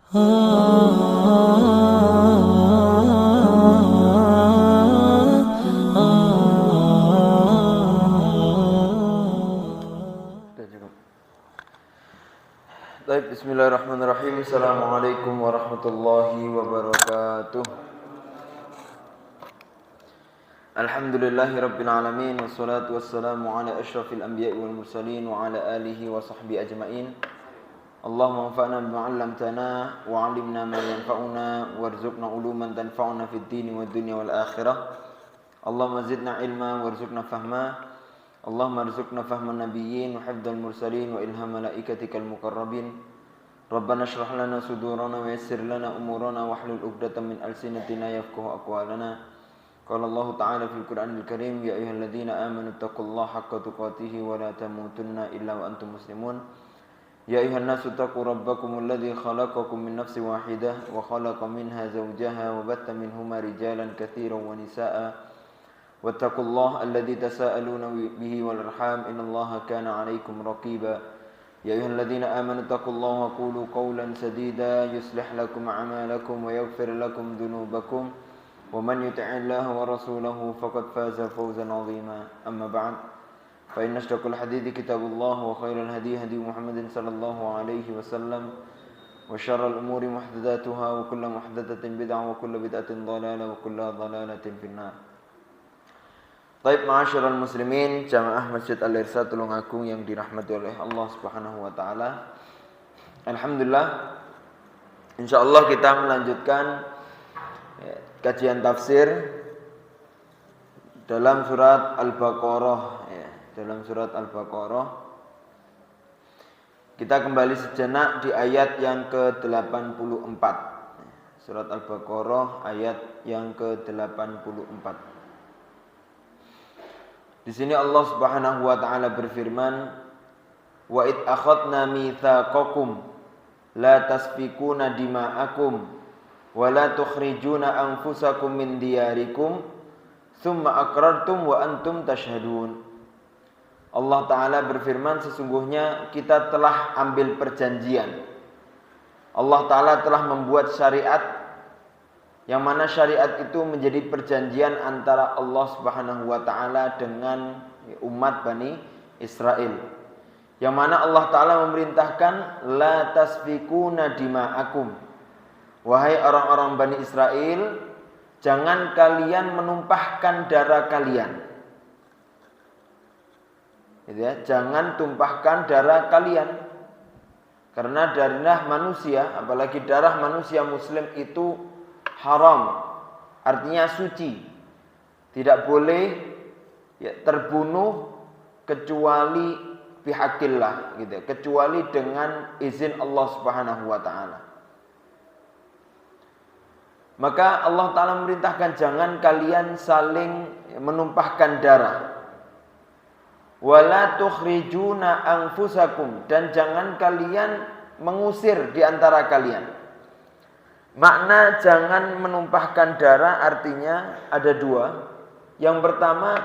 Baik, bismillahirrahmanirrahim. Assalamualaikum warahmatullahi wabarakatuh. Alhamdulillahi rabbil alamin, wassalatu wassalamu ala asyrafil anbiya'i wal mursalin wa ala alihi wa sahbihi ajma'in. Allahumma anfa'na bima 'allamtana wa 'allimna ma yanfa'una warzuqna uluman tanfa'una fid dini wad dunya wal akhirah. Allahumma zidna ilma warzuqna fahma. Allahumma arzuqna fahman nabiyyin wa hifdzal mursalin wa ilham malaikatikal muqarrabin. Rabbana shrah lana sudurana wa yassir lana umurana wahlul 'uqdatam min alsinatina yafqahu aqwalana. Qala Allah ta'ala fil Qur'anil Karim, ya ayyuhalladzina amanu taqullaha haqqa tuqatih wa la tamutunna illa wa antum muslimun. Ya ayyuhan nasu taqu rabbakumul ladzi khalaqakum min nafsin wahidah wa khalaqa minha zawjaha wa batta minhuma rijalan katsiran wa nisaa'a. Wattaqullaha alladzi tasaaluna bihi wal arham, innallaha kana 'alaikum raqiba. Ya ayyuhalladzina amanu taqullaha wa qulu qawlan sadida yuslih lakum a'malakum wa yaghfir lakum dhunubakum wa man yuti'illaha wa rasulahu faqad faza fawzan 'azima. Amma ba'd. Fa inna asdaqal hadithi kitabullah wa khairal hadi hadi Muhammadin sallallahu alaihi wasallam wa syarral umuri muhdatsatuha wa kullu muhdatsatin bid'ah wa kullu bid'atin dhalalah wa kullu dhalalatin finnar. Baik, ma'asyiral muslimin, jamaah Masjid Al-Irsyad Tulungagung yang dirahmati oleh Allah Subhanahu wa taala. Alhamdulillah, insyaallah kita melanjutkan kajian tafsir dalam surat Al-Baqarah. Dalam surat Al-Baqarah kita kembali sejenak di ayat yang ke-84. Surat Al-Baqarah ayat yang ke-84. Di sini Allah Subhanahu wa taala berfirman, wa id akhadna mitsaqakum la tasfikuna dima'akum wa la tukhrijuna anfusakum min diyarikum tsumma aqrartum wa antum tashhadun. Allah Ta'ala berfirman, sesungguhnya kita telah ambil perjanjian. Allah Ta'ala telah membuat syariat, yang mana syariat itu menjadi perjanjian antara Allah Subhanahu wa Ta'ala dengan umat Bani Israel. Yang mana Allah Ta'ala memerintahkan, la tasfikuna dima'akum. Wahai orang-orang Bani Israel, jangan kalian menumpahkan darah kalian. Gitu ya, jangan tumpahkan darah kalian. Karena darah manusia, apalagi darah manusia muslim itu haram. Artinya suci. Tidak boleh terbunuh kecuali bihaqillah, gitu ya, kecuali dengan izin Allah Subhanahu wa taala. Maka Allah Ta'ala memerintahkan jangan kalian saling menumpahkan darah. Wala tukhrijuna anfusakum, dan jangan kalian mengusir di antara kalian. Makna jangan menumpahkan darah artinya ada dua. Yang pertama,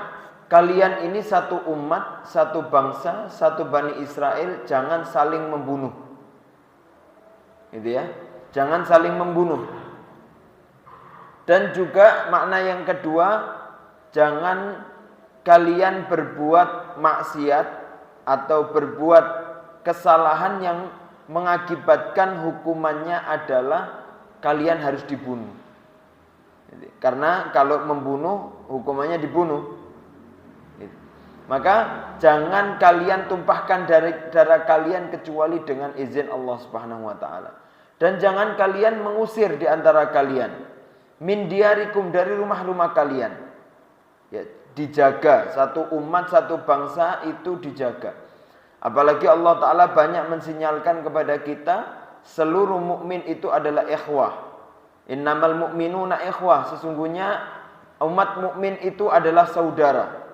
kalian ini satu umat, satu bangsa, satu Bani Israel, jangan saling membunuh. Gitu ya. Jangan saling membunuh. Dan juga makna yang kedua, jangan kalian berbuat maksiat atau berbuat kesalahan yang mengakibatkan hukumannya adalah kalian harus dibunuh. Karena kalau membunuh hukumannya dibunuh. Maka jangan kalian tumpahkan darah kalian kecuali dengan izin Allah Subhanahu wa taala. Dan jangan kalian mengusir di antara kalian min diyarikum, dari rumah-rumah kalian. Ya, dijaga, satu umat, satu bangsa itu dijaga. Apalagi Allah Ta'ala banyak mensinyalkan kepada kita, seluruh mukmin itu adalah ikhwah. Innamal mu'minuna ikhwah, sesungguhnya umat mukmin itu adalah saudara.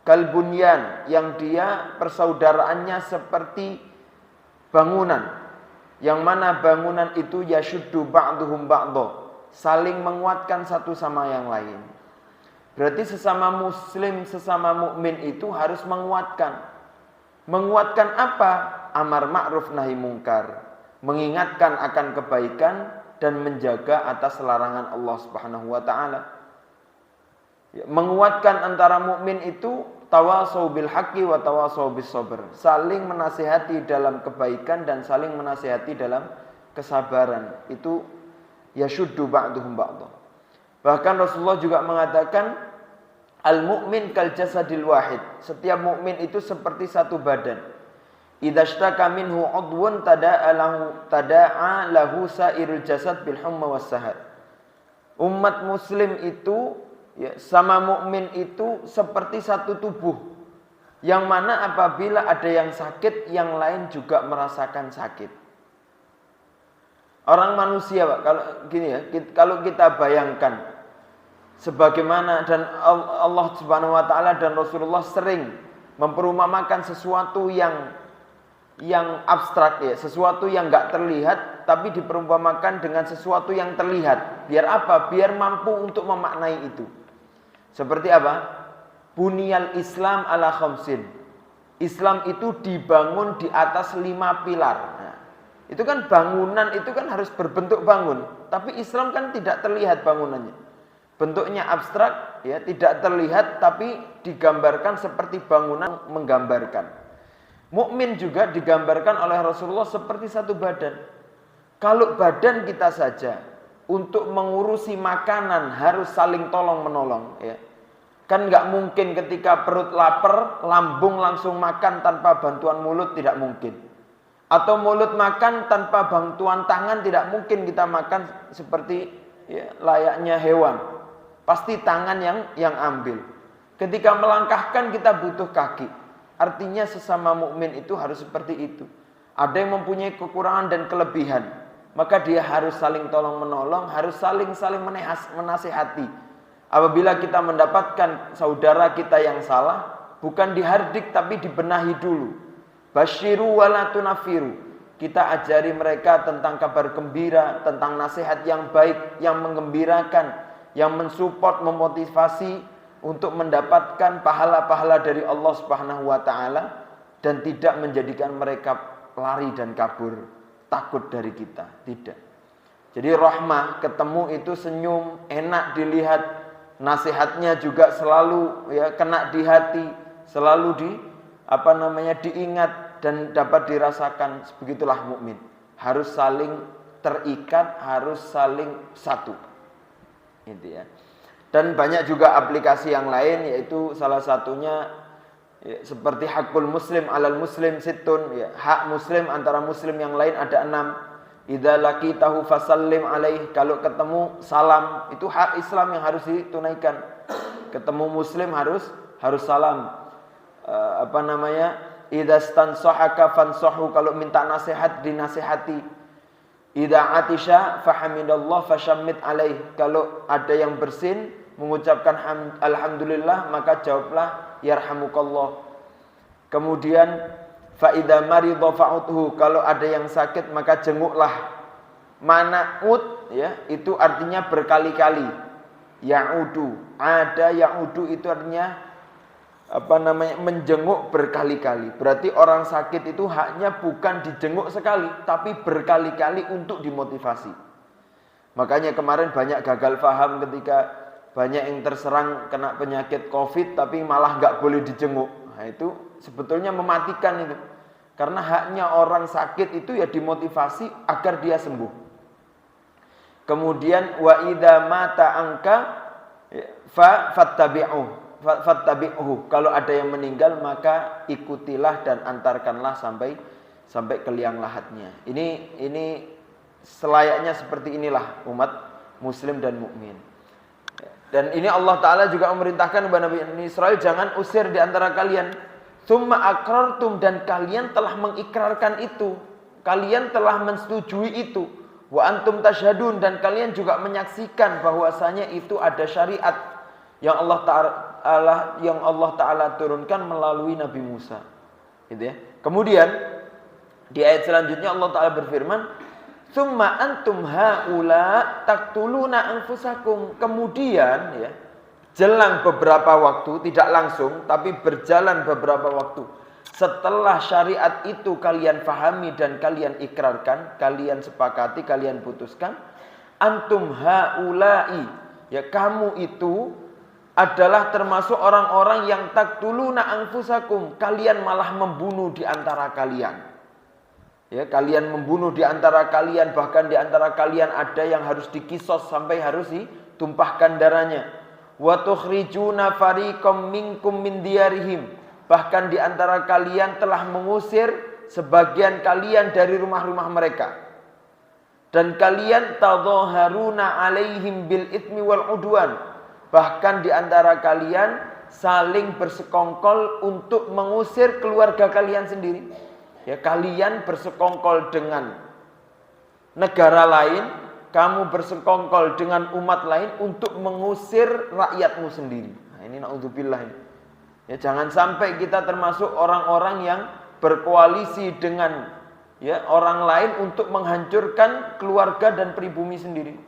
Kalbunyan, yang dia persaudaraannya seperti bangunan, yang mana bangunan itu yashuddu ba'duhum ba'dha, saling menguatkan satu sama yang lain. Berarti sesama muslim, sesama mukmin itu harus menguatkan. Menguatkan apa? Amar ma'ruf nahi mungkar. mengingatkan akan kebaikan dan menjaga atas larangan Allah Subhanahu wa taala. Menguatkan antara mukmin itu tawasau bil haqqi wa tawasau bis sabr, saling menasihati dalam kebaikan dan saling menasihati dalam kesabaran. Itu yashuddu ba'duhum ba'dha. Bahkan Rasulullah juga mengatakan al-mu'min kal jasadil wahid. Setiap mukmin itu seperti satu badan. Idza ishtaka minhu 'udwun tada'a lahu sa'irul jasad bil humma was sahar. Umat muslim itu sama mukmin itu seperti satu tubuh. Yang mana apabila ada yang sakit, yang lain juga merasakan sakit. Orang manusia, Pak, kalau gini ya, kalau kita bayangkan sebagaimana dan Allah Subhanahu wa taala dan Rasulullah sering memperumpamakan sesuatu yang abstrak ya, sesuatu yang enggak terlihat tapi diperumpamakan dengan sesuatu yang terlihat. Biar apa? Biar mampu untuk memaknai itu. Seperti apa? Bunyal Islam ala khamsin. Islam itu dibangun di atas 5 pilar. Nah, itu kan bangunan itu kan harus berbentuk bangun, tapi Islam kan tidak terlihat bangunannya. Bentuknya abstrak ya, tidak terlihat tapi digambarkan seperti bangunan menggambarkan. Mukmin juga digambarkan oleh Rasulullah seperti satu badan. Kalau badan kita saja untuk mengurusi makanan harus saling tolong menolong ya. Kan nggak mungkin ketika perut lapar, lambung langsung makan tanpa bantuan mulut, tidak mungkin. Atau mulut makan tanpa bantuan tangan, tidak mungkin kita makan seperti ya, layaknya hewan. Pasti tangan yang ambil. Ketika melangkahkan kita butuh kaki. Artinya sesama mukmin itu harus seperti itu. Ada yang mempunyai kekurangan dan kelebihan, maka dia harus saling tolong menolong, harus saling menasihati. Apabila kita mendapatkan saudara kita yang salah, bukan dihardik tapi dibenahi dulu. Basyiru wala tunafiru. Kita ajari mereka tentang kabar gembira, tentang nasihat yang baik, yang menggembirakan, yang mensupport, memotivasi untuk mendapatkan pahala-pahala dari Allah Subhanahu wa taala dan tidak menjadikan mereka lari dan kabur, takut dari kita, tidak. Jadi rahmah, ketemu itu senyum, enak dilihat, nasihatnya juga selalu ya kena di hati, selalu diingat dan dapat dirasakan. Begitulah mukmin, harus saling terikat, harus saling satu. Gitu ya. Dan banyak juga aplikasi yang lain, yaitu salah satunya ya, seperti hakul muslim alal muslim situn ya, hak muslim antara muslim yang lain ada 6. Idza laqitahu fasallim alaih, kalau ketemu salam, itu hak Islam yang harus ditunaikan. Ketemu muslim harus salam. Idza stansahaka fansahu, kalau minta nasihat dinasihati. Idza atisha fahamidallah fashammit alaih, kalau ada yang bersin mengucapkan alhamdulillah maka jawablah yarhamukallah. Kemudian fa idza marida fa'udhu, kalau ada yang sakit maka jenguklah. Mana'ud ya, itu artinya berkali-kali. Ya'udu, ada ya'udu itu artinya menjenguk berkali-kali. Berarti orang sakit itu haknya bukan dijenguk sekali, tapi berkali-kali untuk dimotivasi. Makanya kemarin banyak gagal paham ketika banyak yang terserang kena penyakit COVID tapi malah nggak boleh dijenguk. Nah, itu sebetulnya mematikan itu. Karena haknya orang sakit itu ya dimotivasi agar dia sembuh. Kemudian wa idza mata angka fattabi'uhu. Kalau ada yang meninggal maka ikutilah dan antarkanlah sampai ke liang lahatnya. Ini selayaknya seperti inilah umat muslim dan mukmin. Dan ini Allah Ta'ala juga memerintahkan kepada Nabi Israel, jangan usir di antara kalian. Tsumma aqrartum, dan kalian telah mengikrarkan itu. Kalian telah mensetujui itu. Wa antum tasyhadun, dan kalian juga menyaksikan bahwasanya itu ada syariat yang Allah Ta'ala turunkan melalui Nabi Musa. Gitu ya. Kemudian di ayat selanjutnya Allah Ta'ala berfirman, Tsumma antum haula taqtuluna anfusakum. Kemudian ya, jelang beberapa waktu, tidak langsung tapi berjalan beberapa waktu, setelah syariat itu kalian fahami dan kalian ikrarkan, kalian sepakati, kalian putuskan, antum haula'i, ya kamu itu adalah termasuk orang-orang yang taqtuluna anfusakum, kalian malah membunuh di antara kalian. Ya, kalian membunuh di antara kalian, bahkan di antara kalian ada yang harus dikisos sampai harus ditumpahkan darahnya. Wa tukhrijuna fariqam minkum min diyarihim, bahkan di antara kalian telah mengusir sebagian kalian dari rumah-rumah mereka. Dan kalian tadhaharuna alaihim bil itsmi wal udwan, bahkan di antara kalian saling bersekongkol untuk mengusir keluarga kalian sendiri. Ya, kalian bersekongkol dengan negara lain, kamu bersekongkol dengan umat lain untuk mengusir rakyatmu sendiri. Nah, ini naudzubillah ini. Ya, jangan sampai kita termasuk orang-orang yang berkoalisi dengan ya orang lain untuk menghancurkan keluarga dan pribumi sendiri.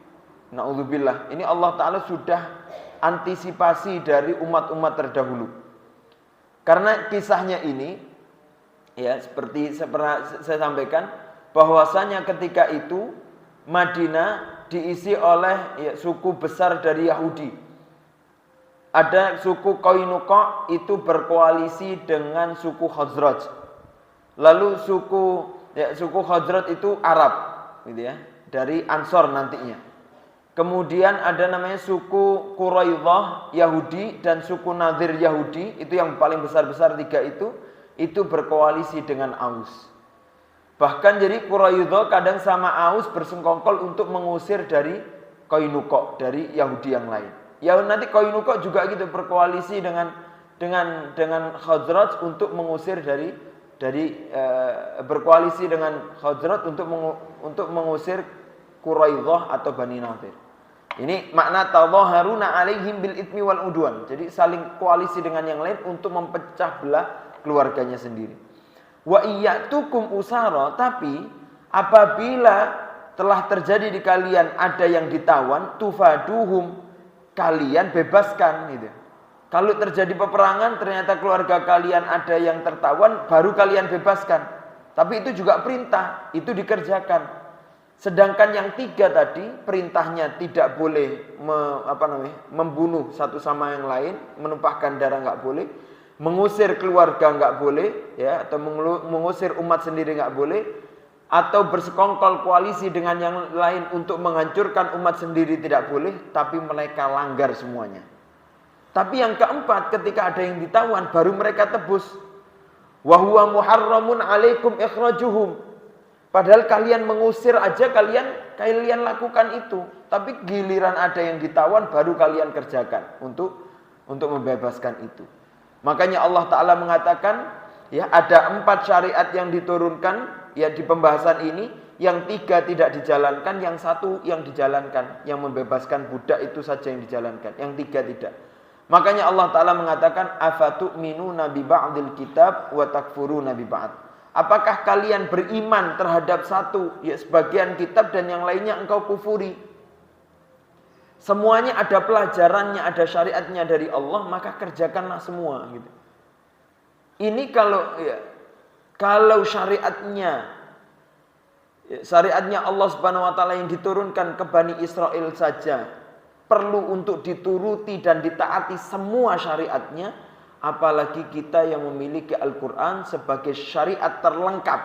Naudzubillah. Ini Allah Ta'ala sudah antisipasi dari umat-umat terdahulu. Karena kisahnya ini, ya seperti saya sampaikan, bahwasanya ketika itu Madinah diisi oleh ya, suku besar dari Yahudi. Ada suku Qainuqa itu berkoalisi dengan suku Khazraj. Lalu suku Khazraj itu Arab, gitu ya, dari Ansor nantinya. Kemudian ada namanya suku Quraidah Yahudi dan suku Nadir Yahudi, itu yang paling besar-besar tiga itu berkoalisi dengan Aus. Bahkan jadi Quraidah kadang sama Aus bersekongkol untuk mengusir dari Qainuqa, dari Yahudi yang lain. Ya nanti Qainuqa juga gitu berkoalisi dengan Khazraj untuk mengusir berkoalisi dengan Khazraj untuk mengusir Quraidah atau Bani Nadir. Ini makna tadhaharuna alaihim bil itsmi wal udwan. Jadi saling koalisi dengan yang lain untuk mempecah belah keluarganya sendiri. Wa iyyatukum usara, tapi apabila telah terjadi di kalian ada yang ditawan, tufaduhum, kalian bebaskan gitu. Kalau terjadi peperangan ternyata keluarga kalian ada yang tertawan, baru kalian bebaskan. Tapi itu juga perintah, itu dikerjakan. Sedangkan yang tiga tadi perintahnya tidak boleh membunuh satu sama yang lain, menumpahkan darah nggak boleh, mengusir keluarga nggak boleh, ya, atau mengusir umat sendiri nggak boleh, atau bersekongkol koalisi dengan yang lain untuk menghancurkan umat sendiri tidak boleh, tapi mereka langgar semuanya. Tapi yang keempat, ketika ada yang ditawan baru mereka tebus. Wa huwa muharramun alaikum ikhrajuhum. Padahal kalian mengusir aja kalian lakukan itu, tapi giliran ada yang ditawan baru kalian kerjakan untuk membebaskan itu. Makanya Allah Ta'ala mengatakan, ya ada 4 syariat yang diturunkan ya di pembahasan ini, yang 3 tidak dijalankan, yang 1 yang dijalankan, yang membebaskan budak itu saja yang dijalankan, yang 3 tidak. Makanya Allah Ta'ala mengatakan, afatu'minuna bi ba'dil kitab wa takfuruna bi ba'd. Apakah kalian beriman terhadap satu, ya sebagian kitab, dan yang lainnya engkau kufuri? Semuanya ada pelajarannya, ada syariatnya dari Allah, maka kerjakanlah semua gitu. Ini kalau syariatnya Allah Subhanahu wa taala yang diturunkan ke Bani Israel saja perlu untuk dituruti dan ditaati semua syariatnya, apalagi kita yang memiliki Al-Quran sebagai syariat terlengkap,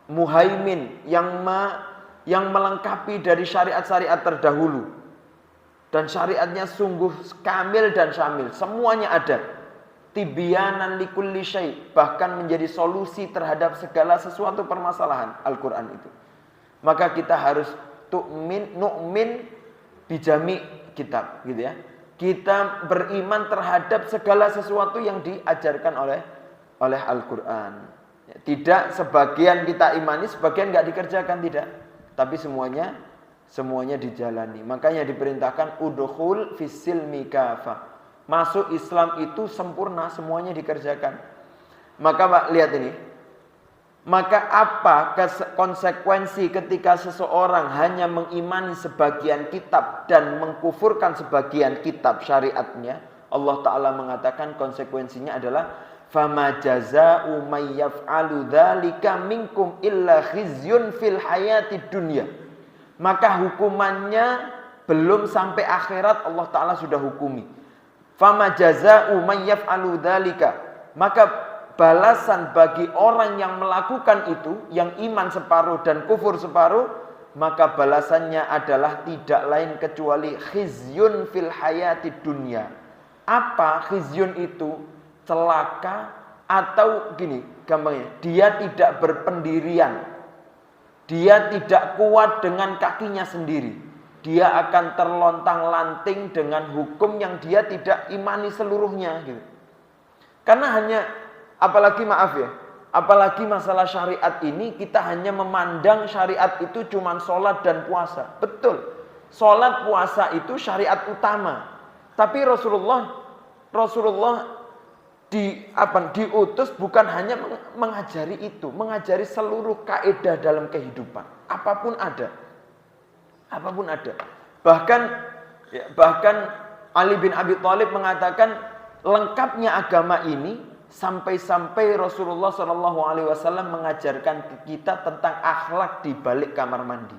muhaimin, yang melengkapi dari syariat-syariat terdahulu. Dan syariatnya sungguh kamil dan syamil, semuanya ada. Tibyanan likulli syai', bahkan menjadi solusi terhadap segala sesuatu permasalahan Al-Quran itu. Maka kita harus nu'min bijami kitab, gitu ya. Kita beriman terhadap segala sesuatu yang diajarkan oleh Al-Quran. Tidak sebagian kita imani, sebagian nggak dikerjakan, tidak. Tapi semuanya dijalani. Makanya diperintahkan udkhul fis-silmi kafah. Masuk Islam itu sempurna, semuanya dikerjakan. Maka Pak, lihat ini. Maka apa konsekuensi ketika seseorang hanya mengimani sebagian kitab dan mengkufurkan sebagian kitab syariatnya? Allah Ta'ala mengatakan konsekuensinya adalah Fama jazaa'u may yaf'alu dzalika minkum illa khizyun fil hayatid dunya. Maka hukumannya belum sampai akhirat Allah Ta'ala sudah hukumi. Fama jazaa'u may yaf'alu dzalika. Maka balasan bagi orang yang melakukan itu, yang iman separuh dan kufur separuh, maka balasannya adalah tidak lain kecuali khizyun fil hayatid dunya. Apa khizyun itu? Celaka, atau gini gampangnya, dia tidak berpendirian, dia tidak kuat dengan kakinya sendiri, dia akan terlontang-lanting dengan hukum yang dia tidak imani seluruhnya gitu. Karena hanya, apalagi maaf ya, apalagi masalah syariat ini, kita hanya memandang syariat itu cuma sholat dan puasa. Betul, sholat puasa itu syariat utama, tapi Rasulullah diutus bukan hanya mengajari itu, mengajari seluruh kaidah dalam kehidupan. Apapun ada. Bahkan Ali bin Abi Thalib mengatakan lengkapnya agama ini sampai-sampai Rasulullah SAW mengajarkan ke kita tentang akhlak di balik kamar mandi.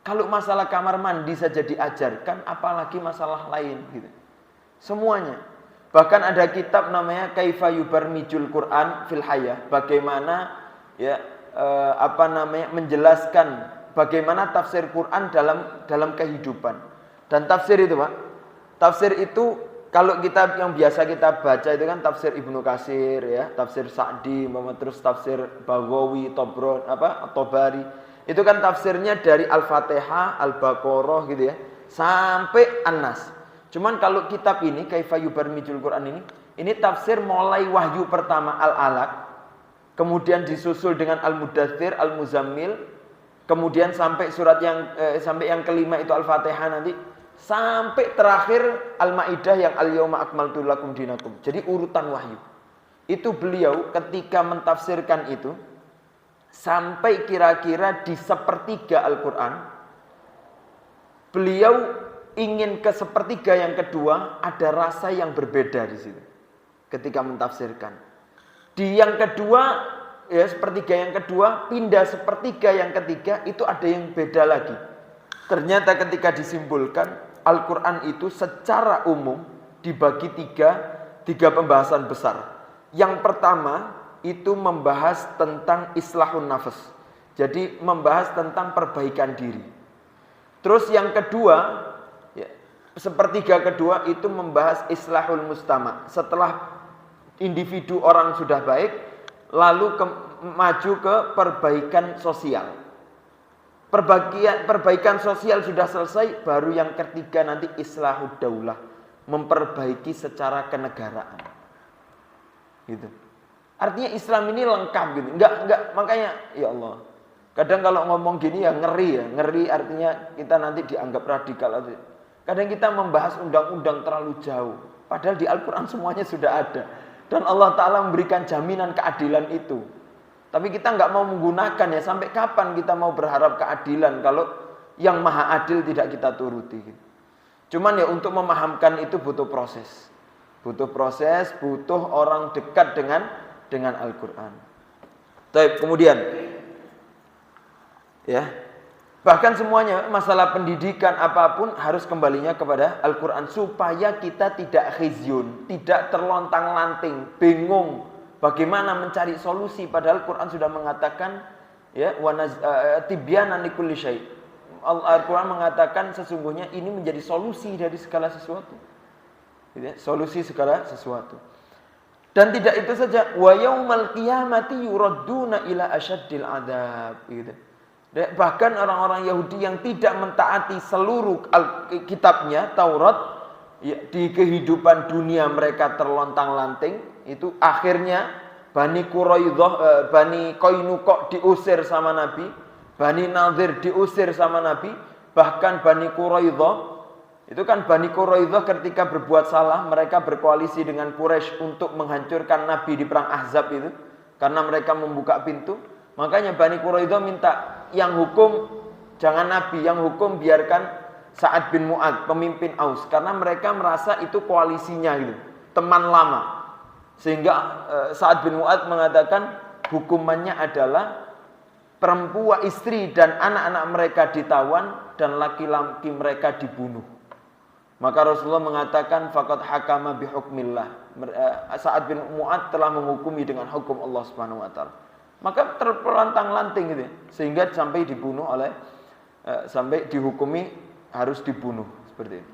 Kalau masalah kamar mandi saja diajarkan, apalagi masalah lain gitu. Semuanya. Bahkan ada kitab namanya Kaifa Yubarmijul Quran fil Hayah, bagaimana menjelaskan bagaimana tafsir Quran dalam kehidupan. Dan tafsir itu, Pak, tafsir itu kalau kitab yang biasa kita baca itu kan tafsir Ibnu Katsir ya, tafsir Sa'di, terus tafsir Baghawi, Tobari. Itu kan tafsirnya dari Al-Fatihah, Al-Baqarah gitu ya, sampai An-Nas. Cuman kalau kitab ini Kaifa Yubarmijul Quran ini tafsir mulai wahyu pertama Al-Alaq, kemudian disusul dengan Al-Mudaththir, Al-Muzammil, kemudian sampai surat sampai yang kelima itu Al-Fatihah nanti, sampai terakhir Al-Maidah yang Al-Yauma Akmaltu Lakum Dinakum. Jadi urutan wahyu. Itu beliau ketika mentafsirkan itu sampai kira-kira di sepertiga Al-Qur'an, beliau ingin ke sepertiga yang kedua ada rasa yang berbeda di situ ketika mentafsirkan. Di yang kedua ya, sepertiga yang kedua pindah sepertiga yang ketiga itu ada yang beda lagi. Ternyata ketika disimpulkan Al-Quran itu secara umum dibagi tiga pembahasan besar. Yang pertama itu membahas tentang islahun nafas, jadi membahas tentang perbaikan diri. Terus yang kedua, sepertiga kedua itu membahas islahul mustama. Setelah individu orang sudah baik, lalu maju ke perbaikan sosial. Perbaikan sosial sudah selesai, baru yang ketiga nanti islahud daulah, memperbaiki secara kenegaraan. Gitu. Artinya Islam ini lengkap gitu. Enggak, makanya ya Allah. Kadang kalau ngomong gini ya ngeri artinya kita nanti dianggap radikal. Kadang kita membahas undang-undang terlalu jauh. Padahal di Al-Quran semuanya sudah ada. Dan Allah Ta'ala memberikan jaminan keadilan itu. Tapi kita nggak mau menggunakan ya. Sampai kapan kita mau berharap keadilan kalau yang maha adil tidak kita turuti. Cuman ya untuk memahamkan itu butuh proses. Butuh orang dekat dengan Al-Quran. Kemudian ya, bahkan semuanya masalah pendidikan apapun harus kembalinya kepada Al-Quran supaya kita tidak khizyun, tidak terlontang-lanting, bingung bagaimana mencari solusi, padahal Al-Quran sudah mengatakan ya tibyanan likulli syai'. Al-Quran mengatakan sesungguhnya ini menjadi solusi dari segala sesuatu. Solusi segala sesuatu. Dan tidak itu saja, wa yaumal qiyamati yuradduna ila asyaddil adzab gitu. Bahkan orang-orang Yahudi yang tidak mentaati seluruh kitabnya Taurat, ya, di kehidupan dunia mereka terlontang-lanting, itu akhirnya Bani Quraidah, Bani Qainuqa diusir sama Nabi, Bani Nadir diusir sama Nabi, bahkan Bani Quraidah, itu kan Bani Quraidah ketika berbuat salah, mereka berkoalisi dengan Quraisy untuk menghancurkan Nabi di perang Ahzab itu, karena mereka membuka pintu. Makanya Bani Quraidah minta yang hukum jangan Nabi, yang hukum biarkan Sa'ad bin Mu'ad, pemimpin Aus, karena mereka merasa itu koalisinya gitu, teman lama. Sehingga Sa'ad bin Mu'adz mengatakan hukumannya adalah perempuan, istri dan anak-anak mereka ditawan dan laki-laki mereka dibunuh. Maka Rasulullah mengatakan faqad hakama bihukmillah. Sa'ad bin Mu'adz telah menghukumi dengan hukum Allah Subhanahu wa taala. Maka terpelantang-lanting gitu ya, sehingga sampai dibunuh oleh sampai dihukumi harus dibunuh seperti itu.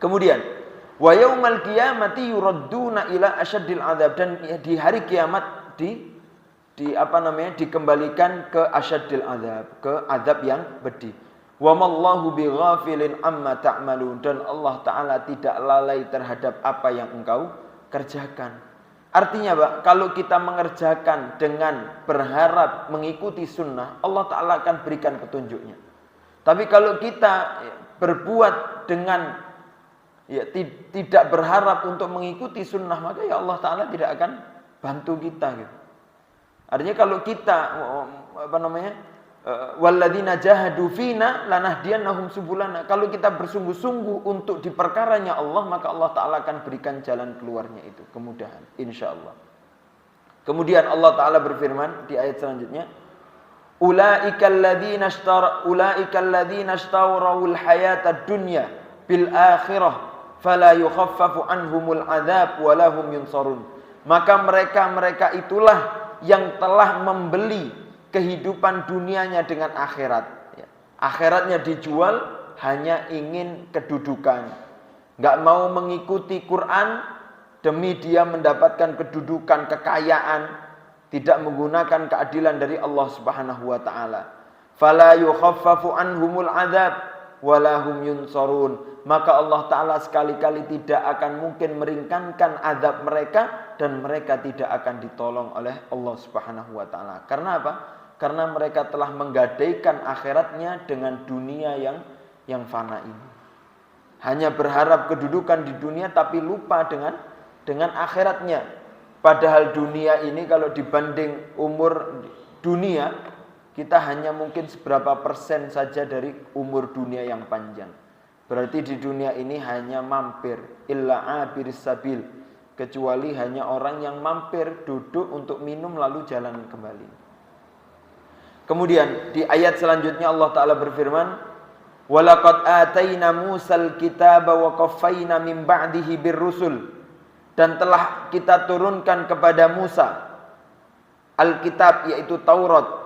Kemudian wa yaumal qiyamati yuradduna ila asyaddil adzab, dan di hari kiamat dikembalikan ke asyaddil adzab, ke azab yang pedih. Wa mallahu bighafilin amma ta'malun, dan Allah taala tidak lalai terhadap apa yang engkau kerjakan. Artinya, Pak, kalau kita mengerjakan dengan berharap mengikuti sunnah, Allah taala akan berikan petunjuknya. Tapi kalau kita berbuat dengan tidak berharap untuk mengikuti sunnah, maka ya Allah taala tidak akan bantu kita gitu. Artinya kalau kita walladzina jahadu fina lanahdiyannahum subulana, kalau kita bersungguh-sungguh untuk di perkaranya Allah, maka Allah taala akan berikan jalan keluarnya itu, kemudahan insyaallah. Kemudian Allah taala berfirman di ayat selanjutnya, ulaikal ladzina ishtawrawul hayatad dunya bil akhirah fala yukhaffafu anhumul adzab wa lahum yunsarun. Maka mereka itulah yang telah membeli kehidupan dunianya dengan akhirat. Akhiratnya dijual hanya ingin kedudukan. Enggak mau mengikuti Quran demi dia mendapatkan kedudukan, kekayaan, tidak menggunakan keadilan dari Allah Subhanahu wa taala. Fala yukhaffafu anhumul adzab wa lahum yunsarun. Maka Allah taala sekali-kali tidak akan mungkin meringankan azab mereka, dan mereka tidak akan ditolong oleh Allah Subhanahu wa taala. Karena apa? Karena mereka telah menggadaikan akhiratnya dengan dunia yang fana ini. Hanya berharap kedudukan di dunia tapi lupa dengan akhiratnya. Padahal dunia ini kalau dibanding umur dunia, kita hanya mungkin seberapa persen saja dari umur dunia yang panjang. Berarti di dunia ini hanya mampir, illa abiris sabil, kecuali hanya orang yang mampir duduk untuk minum lalu jalan kembali. Kemudian di ayat selanjutnya Allah taala berfirman, walaqad ataina Musal kitaba wa qaffayna min ba'dihi birrusul, dan telah kita turunkan kepada Musa Alkitab, yaitu Taurat.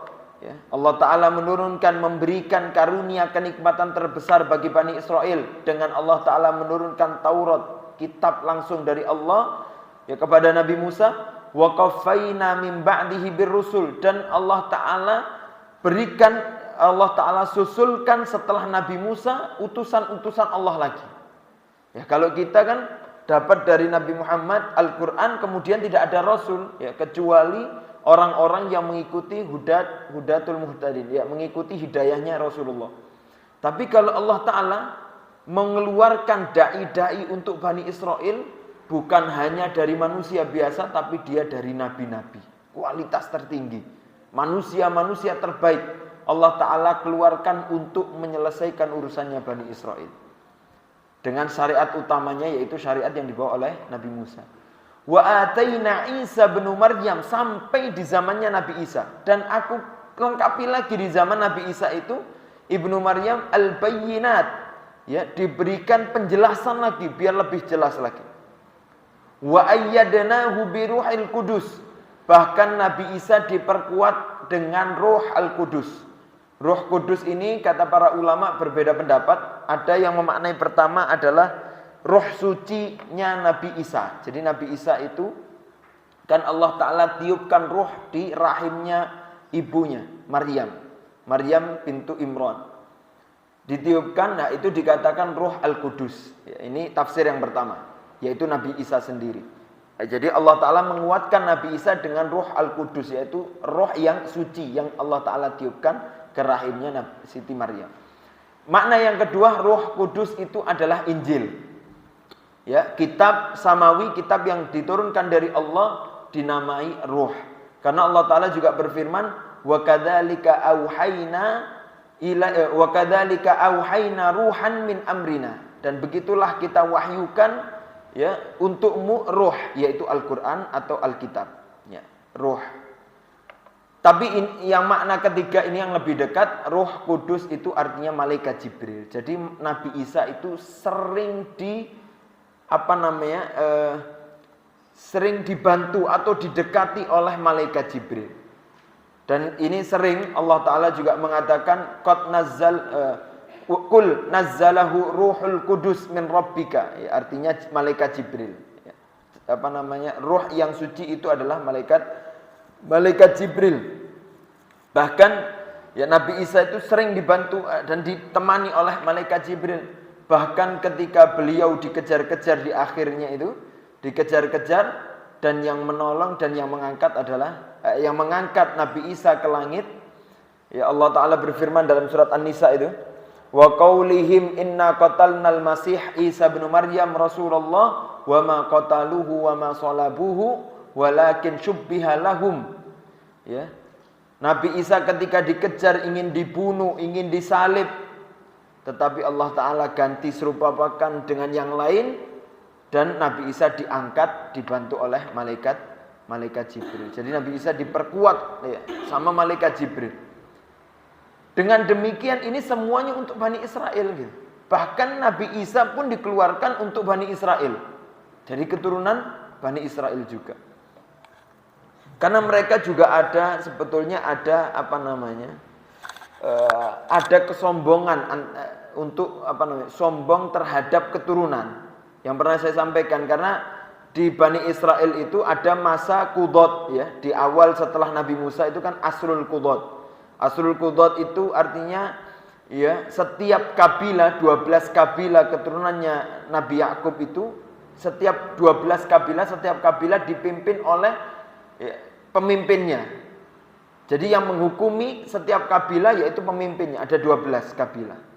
Ya, Allah Ta'ala menurunkan, memberikan karunia kenikmatan terbesar bagi Bani Israel dengan Allah Ta'ala menurunkan Taurat, kitab langsung dari Allah ya kepada Nabi Musa. Wa qaffayna min ba'dihi birrusul, dan Allah Ta'ala berikan, Allah Ta'ala susulkan setelah Nabi Musa utusan-utusan Allah lagi. Ya, kalau kita kan dapat dari Nabi Muhammad Al-Quran, kemudian tidak ada Rasul ya, kecuali orang-orang yang mengikuti hudatul muhtadin, ya, mengikuti hidayahnya Rasulullah. Tapi kalau Allah Ta'ala mengeluarkan da'i-da'i untuk Bani Israel, bukan hanya dari manusia biasa, tapi dia dari nabi-nabi, kualitas tertinggi, manusia-manusia terbaik Allah Ta'ala keluarkan untuk menyelesaikan urusannya Bani Israel dengan syariat utamanya, yaitu syariat yang dibawa oleh Nabi Musa. Wa ataina Isa bin Maryam, sampai di zamannya Nabi Isa, dan aku lengkapi lagi di zaman Nabi Isa itu Ibnu Maryam al-bayyinat, ya, diberikan penjelasan lagi biar lebih jelas lagi. Wa ayyadnahu bi ruhil qudus, bahkan Nabi Isa diperkuat dengan Ruh Al-Qudus. Ruh Kudus ini kata para ulama berbeda pendapat. Ada yang memaknai pertama adalah roh sucinya Nabi Isa. Jadi Nabi Isa itu kan Allah Ta'ala tiupkan roh di rahimnya ibunya Maryam, Maryam pintu Imran. Ditiupkan, nah itu dikatakan roh Al-Qudus ya, ini tafsir yang pertama, yaitu Nabi Isa sendiri. Jadi Allah Ta'ala menguatkan Nabi Isa dengan roh Al-Qudus, yaitu roh yang suci yang Allah Ta'ala tiupkan ke rahimnya Siti Maryam. Makna yang kedua, roh kudus itu adalah Injil. Ya, kitab samawi, kitab yang diturunkan dari Allah dinamai ruh. Karena Allah Ta'ala juga berfirman, wa kadzalika auhayna ruhan min amrina, dan begitulah kita wahyukan ya, untukmu ruh, yaitu Al-Qur'an atau Alkitab, ya, ruh. Tapi yang makna ketiga ini yang lebih dekat, Ruh Kudus itu artinya malaikat Jibril. Jadi Nabi Isa itu sering sering dibantu atau didekati oleh malaikat Jibril. Dan ini sering Allah Ta'ala juga mengatakan qad nazzalahu ruhul kudus min rabbika, ya, artinya malaikat Jibril, ya. Ruh yang suci itu adalah malaikat Jibril. Bahkan ya Nabi Isa itu sering dibantu dan ditemani oleh malaikat Jibril. Bahkan ketika beliau dikejar-kejar di akhirnya itu, dikejar-kejar, dan yang menolong dan yang mengangkat adalah yang mengangkat Nabi Isa ke langit. Ya, Allah Ta'ala berfirman dalam surat An-Nisa itu, wa qaulihim inna qatalnal masih Isa bin Maryam Rasulullah wa ma qataluhu wa ma salabuhu walakin syubbiha lahum. Ya. Nabi Isa ketika dikejar, ingin dibunuh, ingin disalib, tetapi Allah Ta'ala ganti serupakan dengan yang lain, dan Nabi Isa diangkat, dibantu oleh malaikat Jibril. Jadi Nabi Isa diperkuat, ya, sama malaikat Jibril. Dengan demikian ini semuanya untuk Bani Israel, gitu. Bahkan Nabi Isa pun dikeluarkan untuk Bani Israel, dari keturunan Bani Israel juga. Karena mereka juga sebetulnya ada ada kesombongan untuk sombong terhadap keturunan. Yang pernah saya sampaikan, karena di Bani Israel itu ada masa qudot, ya, di awal setelah Nabi Musa itu kan asrul qudot. Asrul qudot itu artinya, ya, setiap kabilah, 12 kabilah keturunannya Nabi Yakub itu, setiap 12 kabilah, setiap kabilah dipimpin oleh, ya, pemimpinnya. Jadi yang menghukumi setiap kabilah yaitu pemimpinnya, ada 12 kabilah.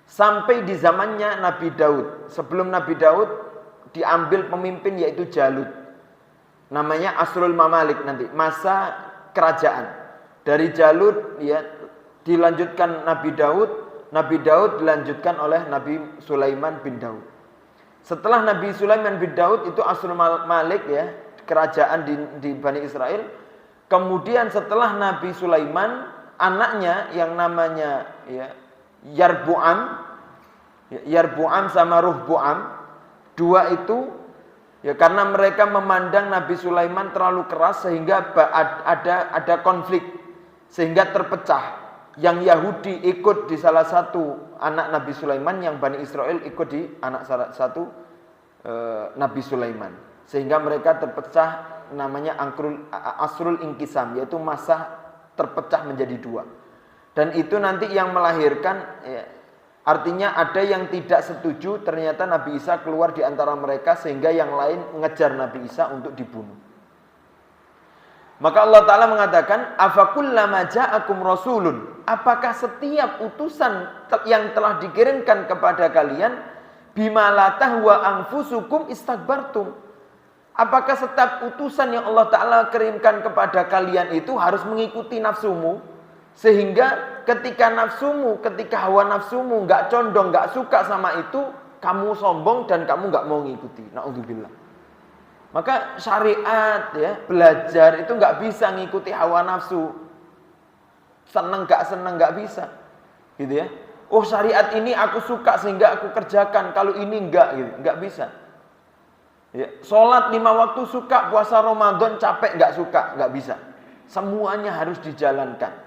Sampai di zamannya Nabi Daud. Sebelum Nabi Daud diambil pemimpin yaitu Jalut. Namanya Asrul Mamalik nanti, masa kerajaan. Dari Jalut, ya, dilanjutkan Nabi Daud. Nabi Daud dilanjutkan oleh Nabi Sulaiman bin Daud. Setelah Nabi Sulaiman bin Daud itu Asrul Malik, ya, kerajaan di Bani Israel. Kemudian setelah Nabi Sulaiman, anaknya yang namanya, ya, Yarbu'am sama Ruhbu'am, dua itu, ya, karena mereka memandang Nabi Sulaiman terlalu keras sehingga ada konflik, sehingga terpecah. Yang Yahudi ikut di salah satu anak Nabi Sulaiman, yang Bani Israel ikut di anak salah satu Nabi Sulaiman, sehingga mereka terpecah, namanya Asrul Inkisam, yaitu masa terpecah menjadi dua. Dan itu nanti yang melahirkan, ya, artinya ada yang tidak setuju, ternyata Nabi Isa keluar di antara mereka, sehingga yang lain mengejar Nabi Isa untuk dibunuh. Maka Allah Ta'ala mengatakan, afakullama ja'akum rasulun, apakah setiap utusan yang telah dikirimkan kepada kalian, bima la tahwa anfusukum istakbartum, apakah setiap utusan yang Allah Ta'ala kirimkan kepada kalian itu harus mengikuti nafsumu? Sehingga ketika hawa nafsumu nggak condong, nggak suka sama itu, kamu sombong dan kamu nggak mau ngikuti. Na'udzubillah. Maka syariat, ya, belajar itu nggak bisa ngikuti hawa nafsu. Seneng nggak bisa, gitu ya. Oh, syariat ini aku suka sehingga aku kerjakan, kalau ini enggak, gitu, nggak bisa. Ya, sholat 5 waktu suka, puasa Ramadan capek nggak suka, nggak bisa. Semuanya harus dijalankan.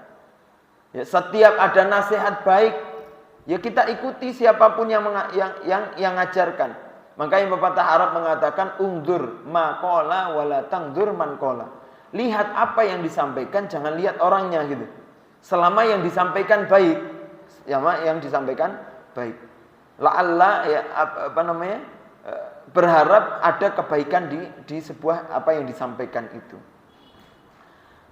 Ya, setiap ada nasihat baik, ya kita ikuti siapapun yang ngajarkan. Makanya pepatah Arab mengatakan undur ma qala wala tangdur man qala. Lihat apa yang disampaikan, jangan lihat orangnya, gitu. Selama yang disampaikan baik, la'alla, ya, berharap ada kebaikan di sebuah apa yang disampaikan itu.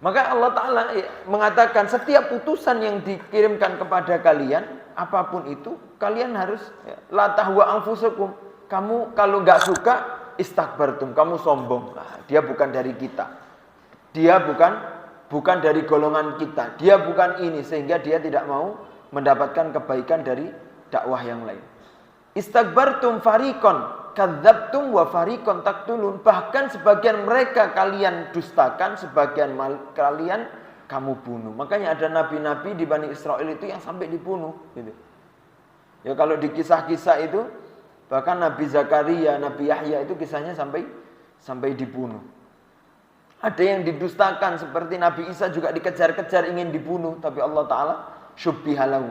Maka Allah Ta'ala, ya, mengatakan setiap utusan yang dikirimkan kepada kalian, apapun itu, kalian harus, ya, la tahwa anfusukum, kamu kalau nggak suka istakbartum, kamu sombong. Nah, dia bukan dari kita, dia bukan dari golongan kita, dia bukan ini, sehingga dia tidak mau mendapatkan kebaikan dari dakwah yang lain. Istakbartum farikon, kadzabtum wa fariqan taqtulun. Bahkan sebagian mereka kalian dustakan, sebagian kalian kamu bunuh. Makanya ada nabi-nabi di Bani Israel itu yang sampai dibunuh gitu. Ya kalau di kisah-kisah itu bahkan Nabi Zakaria, Nabi Yahya itu kisahnya sampai dibunuh. Ada yang didustakan seperti Nabi Isa juga dikejar-kejar ingin dibunuh, tapi Allah Ta'ala syubbihalahu.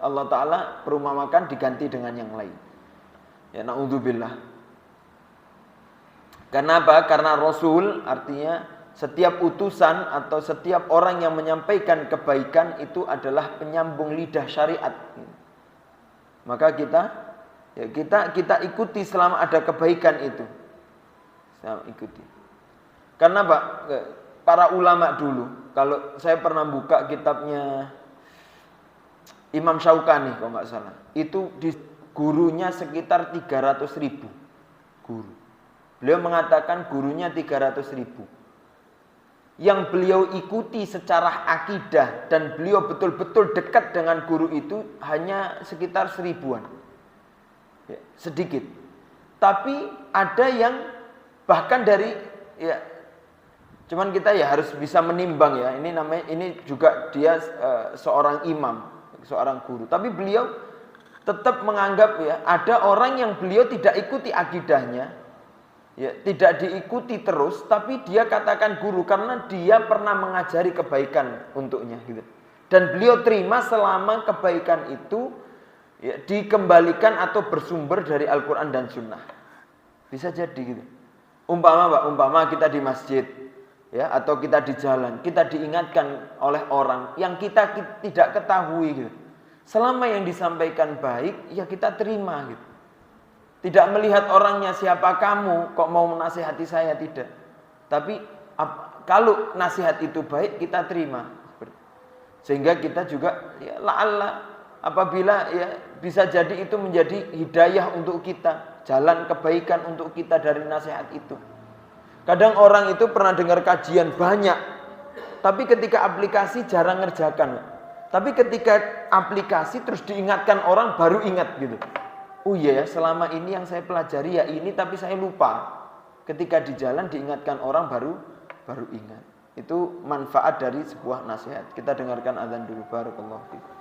Allah Ta'ala perumpamakan diganti dengan yang lain. Ya na'udzubillah. Karena apa? Karena Rasul artinya setiap utusan atau setiap orang yang menyampaikan kebaikan itu adalah penyambung lidah syariat. Maka kita ikuti selama ada kebaikan itu. Saya ikuti. Karena Pak, para ulama dulu, kalau saya pernah buka kitabnya Imam Syaukani kalau nggak salah, itu di gurunya sekitar 300.000 guru. Beliau mengatakan gurunya 300.000. Yang beliau ikuti secara akidah dan beliau betul-betul dekat dengan guru itu hanya sekitar 1000-an. Ya, sedikit. Tapi ada yang bahkan dari cuman kita ya harus bisa menimbang ya. Ini juga dia seorang imam, seorang guru. Tapi beliau tetap menganggap ya ada orang yang beliau tidak ikuti akidahnya, ya tidak diikuti terus, tapi dia katakan guru karena dia pernah mengajari kebaikan untuknya gitu. Dan beliau terima selama kebaikan itu ya, dikembalikan atau bersumber dari Al-Quran dan Sunnah. Bisa jadi gitu. Umpama kita di masjid ya, atau kita di jalan, kita diingatkan oleh orang yang kita tidak ketahui gitu. Selama yang disampaikan baik, ya kita terima gitu. Tidak melihat orangnya siapa kamu, kok mau menasihati saya, tidak. Tapi kalau nasihat itu baik, kita terima. Sehingga kita juga ya la'alla apabila ya bisa jadi itu menjadi hidayah untuk kita, jalan kebaikan untuk kita dari nasihat itu. Kadang orang itu pernah dengar kajian banyak, tapi ketika aplikasi jarang ngerjakan. Tapi ketika aplikasi terus diingatkan orang baru ingat gitu. Oh iya ya, selama ini yang saya pelajari ya ini, tapi saya lupa. Ketika di jalan diingatkan orang baru ingat. Itu manfaat dari sebuah nasihat. Kita dengarkan azan dulu. Barakallahu fiikum.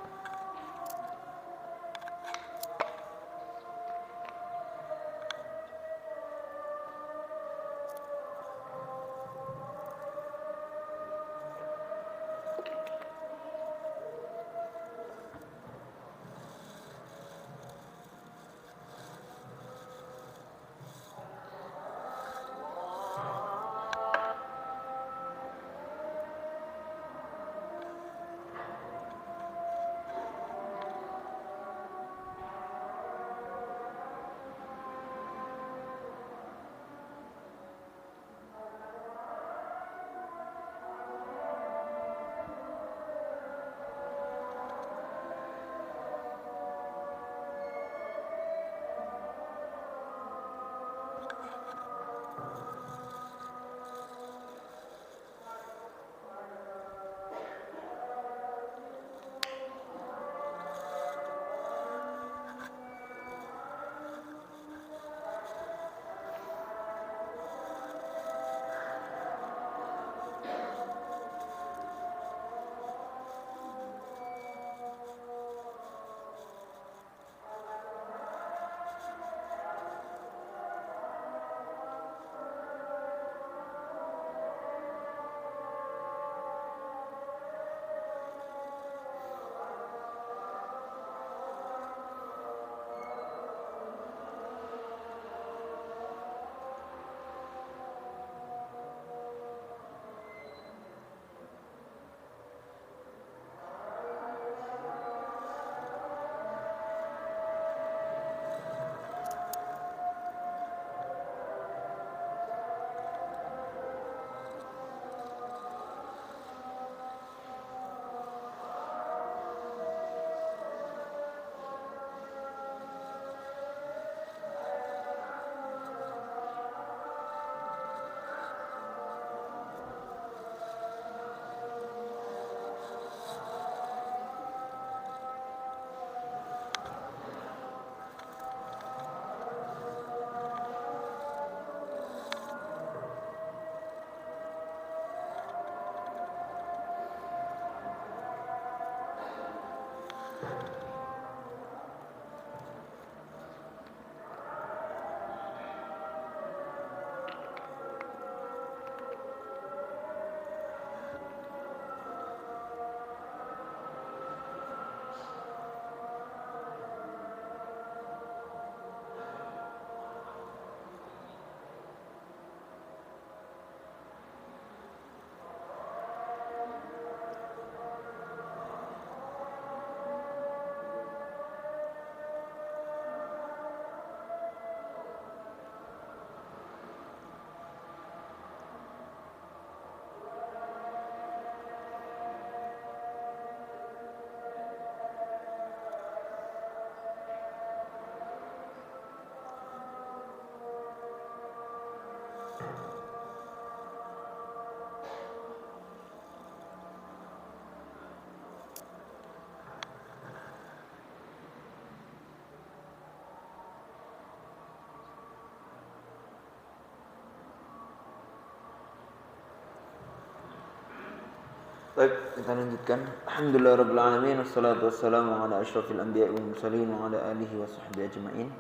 Baik, kita lanjutkan. Alhamdulillahirabbil alamin wassalatu wassalamu ala asyrofil anbiya'i wal mursalin wa ala alihi wa sahbihi ajma'in.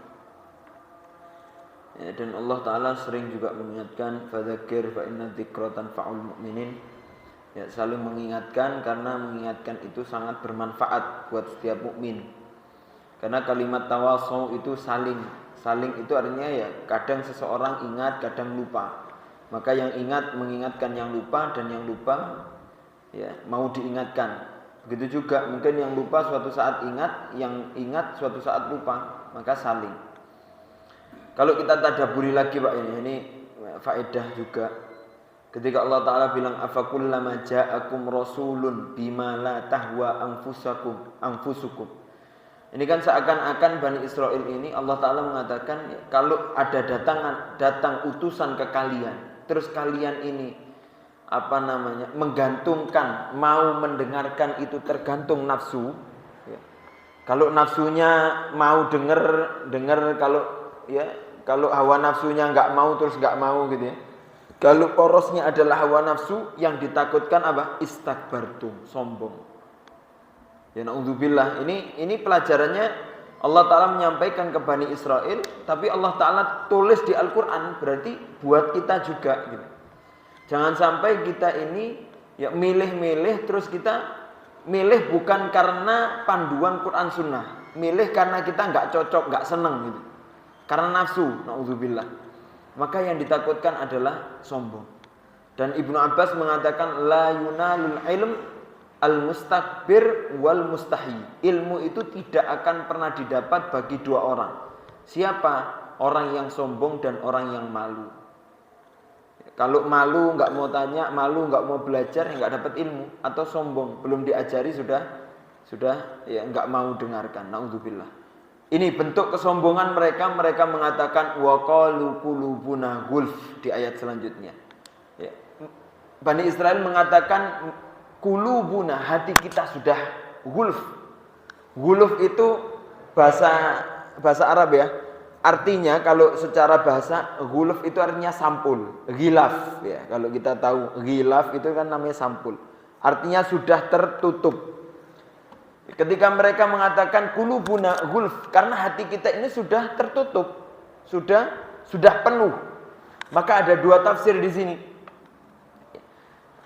Ya, dan Allah Ta'ala sering juga mengingatkan fadzakir fa inna dzikra tanfa'ul mu'minin. Ya, saling mengingatkan karena mengingatkan itu sangat bermanfaat buat setiap mukmin. Karena kalimat tawasau itu saling itu artinya ya kadang seseorang ingat, kadang lupa. Maka yang ingat mengingatkan yang lupa, dan yang lupa ya mau diingatkan. Begitu juga mungkin yang lupa suatu saat ingat, yang ingat suatu saat lupa, maka saling. Kalau kita tadabburi lagi Pak, ini faedah juga. Ketika Allah Ta'ala bilang afakullama ja'akum rasulun bima la tahwa anfusukum. Ini kan seakan-akan Bani Israel ini Allah Ta'ala mengatakan kalau ada datang utusan ke kalian, terus kalian ini menggantungkan, mau mendengarkan itu tergantung nafsu. Ya. Kalau nafsunya mau dengar kalau hawa nafsunya nggak mau terus nggak mau gitu ya. Kalau porosnya adalah hawa nafsu, yang ditakutkan apa? Istakbartum, sombong. Ya naudzubillah. Ini pelajarannya Allah Ta'ala menyampaikan ke Bani Israel, tapi Allah Ta'ala tulis di Al-Quran, berarti buat kita juga gitu. Jangan sampai kita ini ya milih-milih, terus kita milih bukan karena panduan Quran Sunnah, milih karena kita nggak cocok, nggak seneng gitu, karena nafsu, naudzubillah. Maka yang ditakutkan adalah sombong. Dan Ibnu Abbas mengatakan la yunalul ilm al-mustakbir wal mustahi. Ilmu itu tidak akan pernah didapat bagi dua orang. Siapa? Orang yang sombong dan orang yang malu. Kalau malu nggak mau tanya, malu nggak mau belajar, ya nggak dapat ilmu. Atau sombong, belum diajari sudah ya nggak mau dengarkan. Naudzubillah. Ini bentuk kesombongan mereka. Mereka mengatakan wa qalu qulubuna gulf di ayat selanjutnya. Ya. Bani Israel mengatakan qulubuna, hati kita sudah gulf. Gulf itu bahasa Arab ya. Artinya kalau secara bahasa gulf itu artinya sampul, ghilaf ya. Kalau kita tahu ghilaf itu kan namanya sampul. Artinya sudah tertutup. Ketika mereka mengatakan qulubuna gulf, karena hati kita ini sudah tertutup, sudah penuh. Maka ada dua tafsir di sini.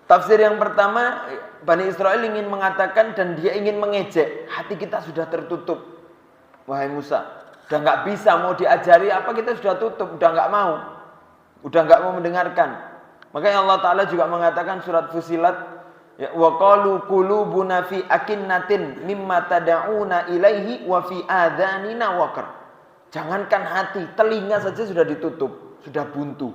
Tafsir yang pertama, Bani Israel ingin mengatakan dan dia ingin mengejek, hati kita sudah tertutup. Wahai Musa, udah nggak bisa, mau diajari apa kita sudah tutup, udah nggak mau mendengarkan. Makanya Allah Ta'ala juga mengatakan surat Fusilat, ya, wa qalu qulubuna fi akinnatin mimma tad'una ilaihi wa fi adhanina waqar. Jangankan hati, telinga saja sudah ditutup, sudah buntu.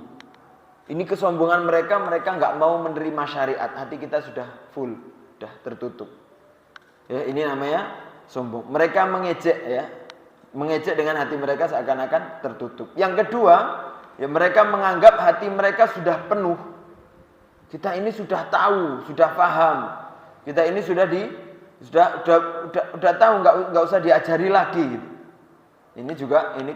Ini kesombongan mereka nggak mau menerima syariat. Hati kita sudah full, sudah tertutup. Ya, ini namanya sombong. Mereka mengejek ya. Mengejek dengan hati mereka seakan-akan tertutup. Yang kedua, ya mereka menganggap hati mereka sudah penuh. Kita ini sudah tahu, sudah paham. Kita ini sudah tahu, nggak usah diajari lagi gitu. Ini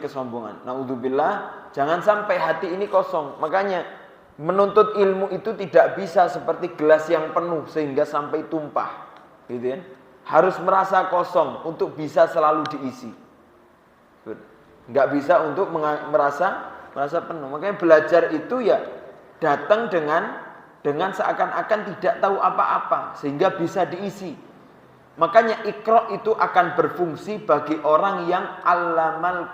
kesombongan. Naudzubillah, jangan sampai hati ini kosong. Makanya menuntut ilmu itu tidak bisa seperti gelas yang penuh sehingga sampai tumpah. Gitu ya. Harus merasa kosong untuk bisa selalu diisi. Nggak bisa untuk merasa penuh. Makanya belajar itu ya datang dengan seakan-akan tidak tahu apa-apa sehingga bisa diisi. Makanya Iqra itu akan berfungsi bagi orang yang allamal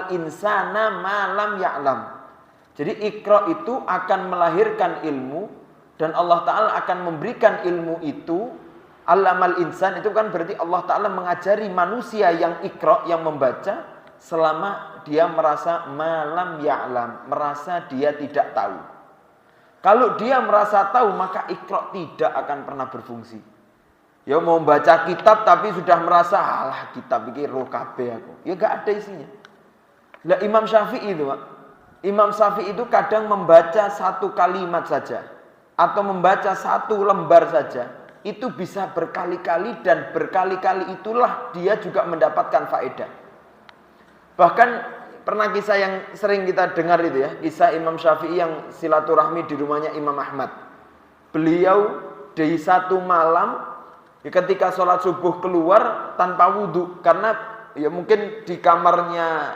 insana ma lam ya'lam. Jadi Iqra itu akan melahirkan ilmu dan Allah Ta'ala akan memberikan ilmu itu. Allamal insan itu kan berarti Allah Ta'ala mengajari manusia yang Iqra, yang membaca, selama dia merasa malam ya'lam, merasa dia tidak tahu. Kalau dia merasa tahu, maka Iqra tidak akan pernah berfungsi. Ya mau baca kitab tapi sudah merasa alah kitab iki roh kabeh aku. Ya gak ada isinya. Lah Imam Syafi'i itu, Pak. Imam Syafi'i itu kadang membaca satu kalimat saja atau membaca satu lembar saja. Itu bisa berkali-kali dan berkali-kali itulah dia juga mendapatkan faedah. Bahkan pernah kisah yang sering kita dengar itu ya, kisah Imam Syafi'i yang silaturahmi di rumahnya Imam Ahmad. Beliau di satu malam ya, ketika sholat subuh keluar tanpa wudhu, karena ya mungkin di kamarnya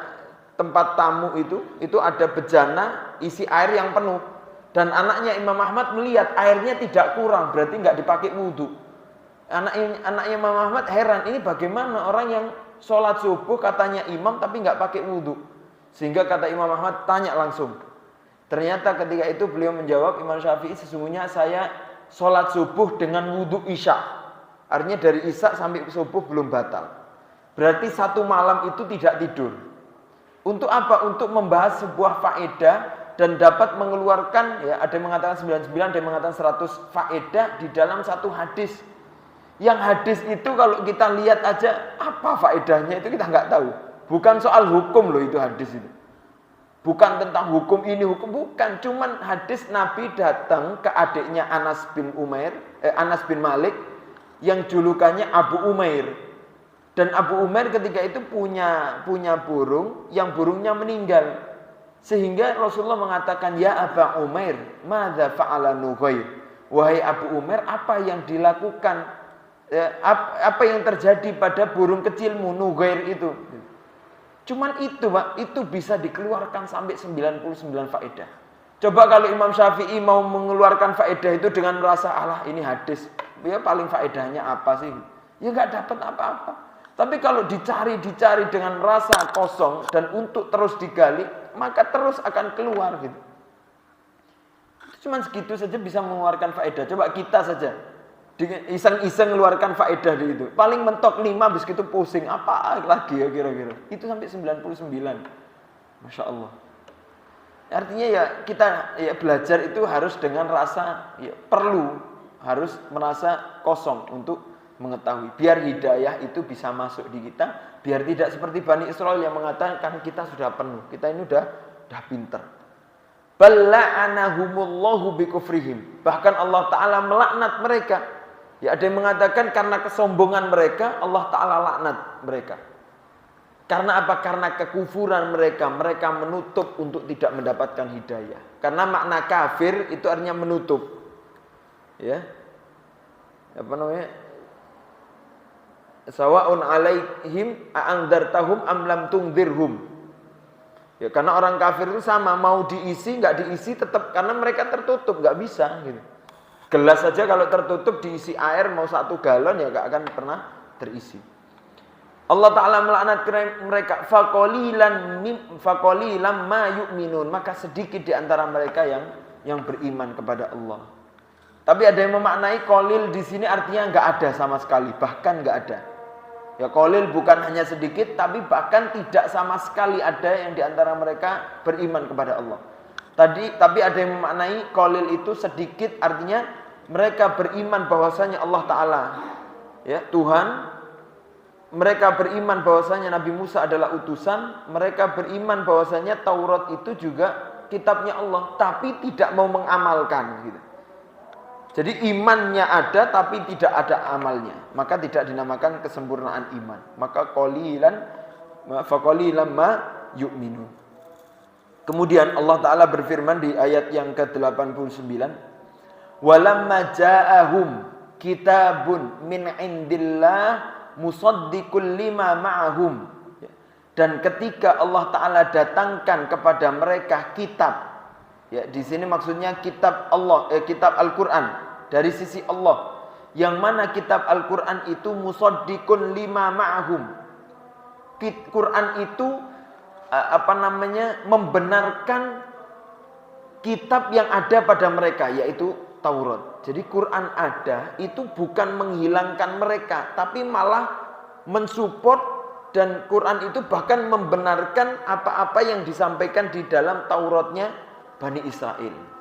tempat tamu itu ada bejana isi air yang penuh, dan anaknya Imam Ahmad melihat airnya tidak kurang, berarti nggak dipakai wudhu. Anaknya Imam Ahmad heran, ini bagaimana orang yang sholat subuh katanya imam tapi nggak pakai wudhu. Sehingga kata Imam Ahmad, tanya langsung. Ternyata ketika itu beliau menjawab, Imam Syafi'i, sesungguhnya saya sholat subuh dengan wudhu isya. Artinya dari isya sampai subuh belum batal. Berarti satu malam itu tidak tidur. Untuk apa? Untuk membahas sebuah faedah dan dapat mengeluarkan, ya ada yang mengatakan 99, ada yang mengatakan 100 faedah di dalam satu hadis. Yang hadis itu kalau kita lihat aja apa faedahnya itu kita nggak tahu. Bukan soal hukum loh itu hadis itu. Bukan tentang hukum ini hukum, bukan. Cuman hadis Nabi datang ke adiknya Anas bin Malik yang julukannya Abu Umair. Dan Abu Umair ketika itu punya burung yang burungnya meninggal. Sehingga Rasulullah mengatakan, ya Abu Umair, madza fa'ala Nughair? Wahai Abu Umair, apa yang dilakukan? Apa yang terjadi pada burung kecilmu Nughair itu? Cuman itu Pak, itu bisa dikeluarkan sampai 99 faedah. Coba kalau Imam Syafi'i mau mengeluarkan faedah itu dengan merasa, alah ini hadis, ya paling faedahnya apa sih? Ya nggak dapat apa-apa. Tapi kalau dicari dengan rasa kosong dan untuk terus digali, maka terus akan keluar gitu. Cuman segitu saja bisa mengeluarkan faedah. Coba kita saja iseng-iseng mengeluarkan faedah di itu. Paling mentok 5, habis itu pusing. Apa lagi ya kira-kira? Itu sampai 99. Masya Allah. Artinya ya kita ya belajar itu harus dengan rasa ya, perlu. Harus merasa kosong untuk mengetahui. Biar hidayah itu bisa masuk di kita. Biar tidak seperti Bani Israel yang mengatakan kita sudah penuh. Kita ini udah pinter. Balla'anahumullahu bikufrihim. Bahkan Allah Ta'ala melaknat mereka. Ya ada yang mengatakan karena kesombongan mereka Allah Ta'ala laknat mereka. Karena apa? Karena kekufuran mereka. Mereka menutup untuk tidak mendapatkan hidayah. Karena makna kafir itu artinya menutup. Ya. Apa namanya? Sawa'un alaihim a'andartahum am lam tungdirhum. Ya karena orang kafir itu sama, mau diisi nggak diisi tetap, karena mereka tertutup, nggak bisa gitu. Gelas saja kalau tertutup diisi air mau 1 galon ya nggak akan pernah terisi. Allah Ta'ala melaknat mereka, faqalilan ma yu'minun, maka sedikit di antara mereka yang beriman kepada Allah. Tapi ada yang memaknai qalil di sini artinya nggak ada sama sekali, bahkan nggak ada. Ya qalil bukan hanya sedikit, tapi bahkan tidak sama sekali ada yang di antara mereka beriman kepada Allah. Tapi ada yang memaknai qalil itu sedikit, artinya mereka beriman bahwasanya Allah Ta'ala ya Tuhan, mereka beriman bahwasanya Nabi Musa adalah utusan, mereka beriman bahwasanya Taurat itu juga kitabnya Allah, tapi tidak mau mengamalkan gitu. Jadi imannya ada tapi tidak ada amalnya, maka tidak dinamakan kesempurnaan iman. Maka faqalilan ma yu'minun. Kemudian Allah Ta'ala berfirman di ayat yang ke-89, walamma ja'ahum kitabun min indillah musaddiqul lima ma'ahum. Dan ketika Allah Ta'ala datangkan kepada mereka kitab, ya di sini maksudnya kitab Allah, kitab Al-Quran dari sisi Allah, yang mana kitab Al-Quran itu musaddiqun lima ma'ahum. Quran itu membenarkan kitab yang ada pada mereka, yaitu Taurat. Jadi Quran ada itu bukan menghilangkan mereka, tapi malah mensupport, dan Quran itu bahkan membenarkan apa-apa yang disampaikan di dalam Tauratnya Bani Israel.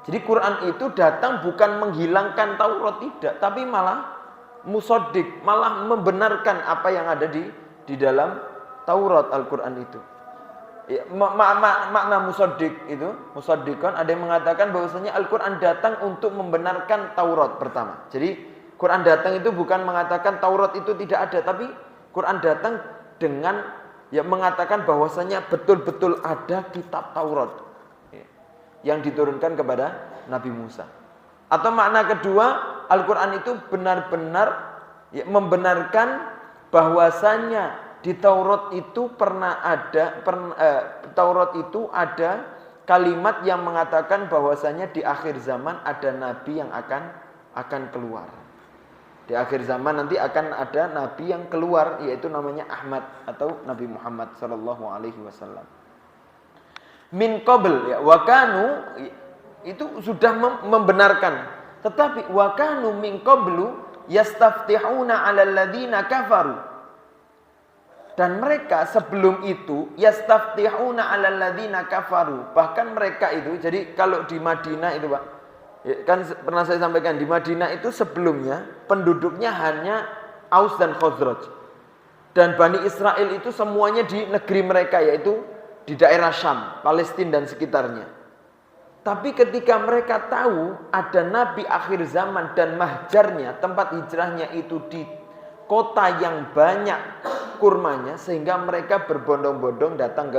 Jadi Quran itu datang bukan menghilangkan Taurat, tidak, tapi malah musaddiq, malah membenarkan apa yang ada di dalam Taurat Al-Quran itu. Ya, makna musaddiq itu, musaddiqan, ada yang mengatakan bahwasanya Al-Quran datang untuk membenarkan Taurat pertama. Jadi Quran datang itu bukan mengatakan Taurat itu tidak ada, tapi Quran datang dengan ya mengatakan bahwasanya betul-betul ada kitab Taurat ya, yang diturunkan kepada Nabi Musa. Atau makna kedua, Al-Quran itu benar-benar membenarkan bahwasanya di Taurat itu Taurat itu ada kalimat yang mengatakan bahwasanya di akhir zaman ada nabi yang akan keluar. Di akhir zaman nanti akan ada nabi yang keluar, yaitu namanya Ahmad atau Nabi Muhammad sallallahu alaihi wasallam. Min qabl, ya, wakanu itu sudah membenarkan. Tetapi wakanu min qablu yastaftihuna 'alal ladzina kafaru. Dan mereka sebelum itu yastaftihuna 'alal ladzina kafaru. Bahkan mereka itu, jadi kalau di Madinah itu, Pak, ya, kan pernah saya sampaikan di Madinah itu sebelumnya penduduknya hanya Aus dan Khazraj. Dan Bani Israel itu semuanya di negeri mereka, yaitu di daerah Syam, Palestina dan sekitarnya. Tapi ketika mereka tahu ada nabi akhir zaman dan mahjarnya, tempat hijrahnya itu di kota yang banyak kurmanya, sehingga mereka berbondong-bondong datang